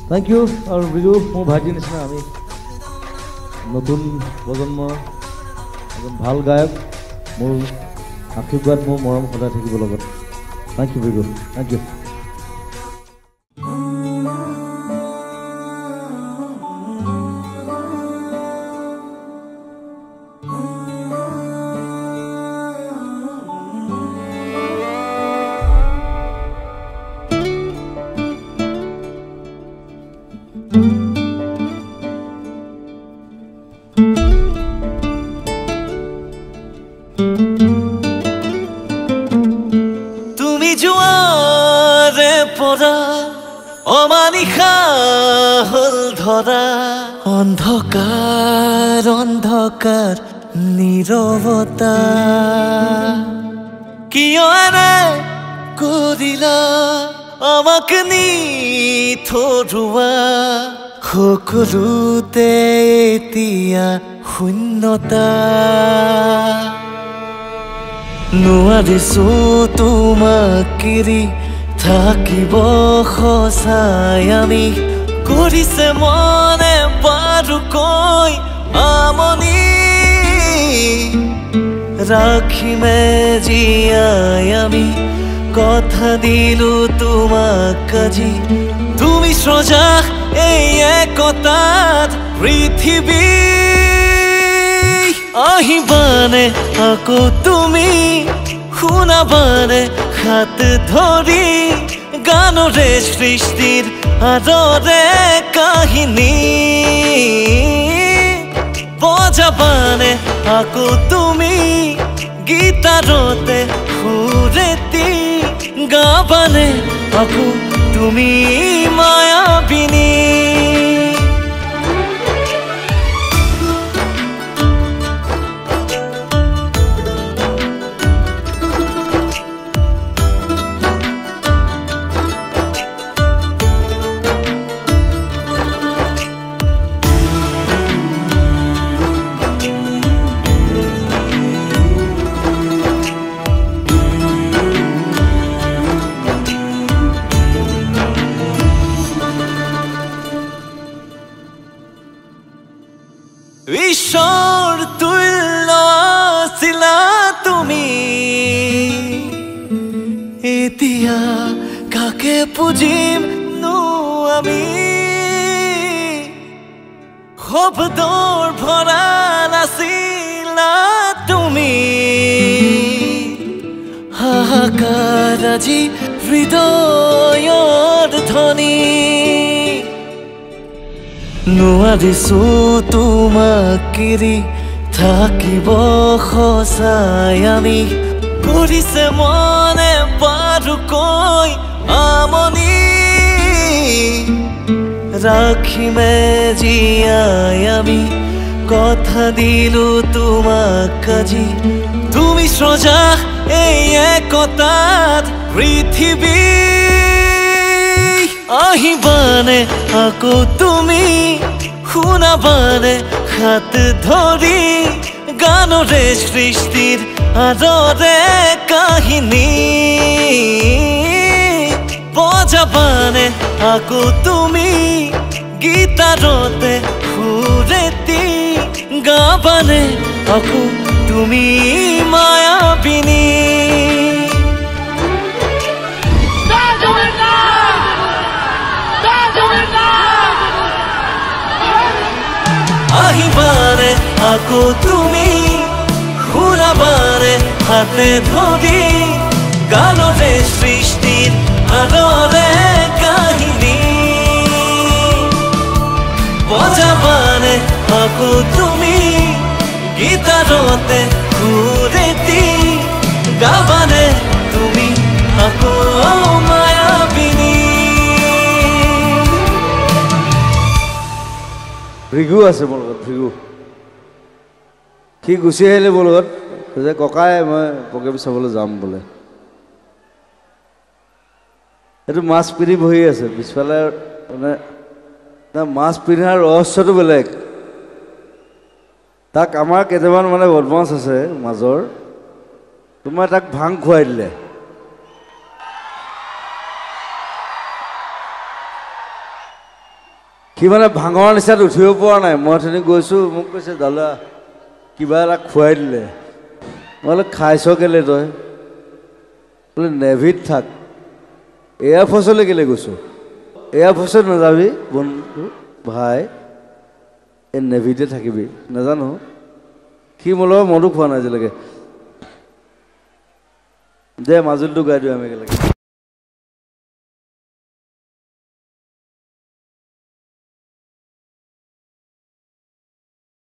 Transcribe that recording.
Thank you, our Brigu, মোৰ ভাইটি নিচিনা আমি নতুন প্ৰজন্মৰ এজন ভাল গায়ক মোৰ আশীৰ্বাদ মোৰ মৰম সদায় থাকিব লগত Thank you, Brigu. Thank you. অন্ধকাৰ অন্ধকাৰ নীৰবতা কিয় এনে কৰিলা আমাক নিথৰুৱা সকলোতে এতিয়া শূন্যতা নোৱাৰিছো তোমাক এৰি থাকিব সঁচাই আমি কৰিছে মনে বাৰুকৈ আমনি ৰাখিমে জীয়াই আমি কথা দিলো তোমাক আজি তুমি সজা এই একতাত পৃথিৱী আহিবানে আকৌ তুমি শুনাবানে হাত ধৰি গানৰে সৃষ্টিৰ আদৰে কাহিনী বজাবানে আকৌ তুমি গীতাৰতে সুৰেতি গাবানে আকৌ তুমি মায়াবিনী ঈশ্বৰ তুল্য আছিলা তুমি এতিয়া কাকে পুজিম নো আমি শব্দৰ ভৰা নাছিলা তুমি হাহাকাৰ আজি হৃদয়ৰ ধ্বনি নোৱাৰিছো তোমাক এৰি থাকিব সঁচাই আমি কৰিছে মনে বাৰুকৈ আমনি ৰাখিমে জীয়াই আমি কথা দিলো তোমাক আজি তুমি সজা এই একতাত পৃথিৱী আহিবানে আকৌ তুমি শুনাবানে হাত ধৰি গানৰে সৃষ্টিৰ আদৰে কাহিনী বজাবানে আকৌ তুমি গীতাৰতে সুৰেতি গাবানে আকৌ তুমি মায়াবিনী আহিবানে আকৌ তুমি শুনাবানে হাতে ধৰি গানৰে সৃষ্টিৰ আদৰে কাহিনী বজাবানে আকৌ তুমি গীতাৰতে সুৰেতি গাবানে তুমি আকৌ মায়াবিনী Brigu আছে মোৰ লগত Brigu কি গুচি আহিলে মোৰ লগত যে ককাই মই প্ৰগ্ৰেম চাবলৈ যাম বোলে এইটো মাছ পিন্ধি বহি আছে পিছফালে মানে মাছ পিন্ধাৰ ৰহস্যটো বেলেগ তাক আমাৰ কেইটামান মানে বদমাছ আছে মাজৰ তোমাৰ তাক ভাং খুৱাই দিলে সি মানে ভাঙৰ নিচাত উঠিব পৰা নাই মই অথনি গৈছোঁ মোক কৈছে দাদা কিবা এটা খুৱাই দিলে মই বোলে খাইছ কেলে তই বোলে নেভিত থাক এয়াৰফৰ্চলৈ কেলে গৈছোঁ এয়াৰফৰ্চত নাযাবি বন্ধু ভাই এই নেভিতে থাকিবি নাজানো সি মোৰ লগত মদো খোৱা নাই আজিলৈকে দে মাজুলীটো গাই দিওঁ আমি একেলগে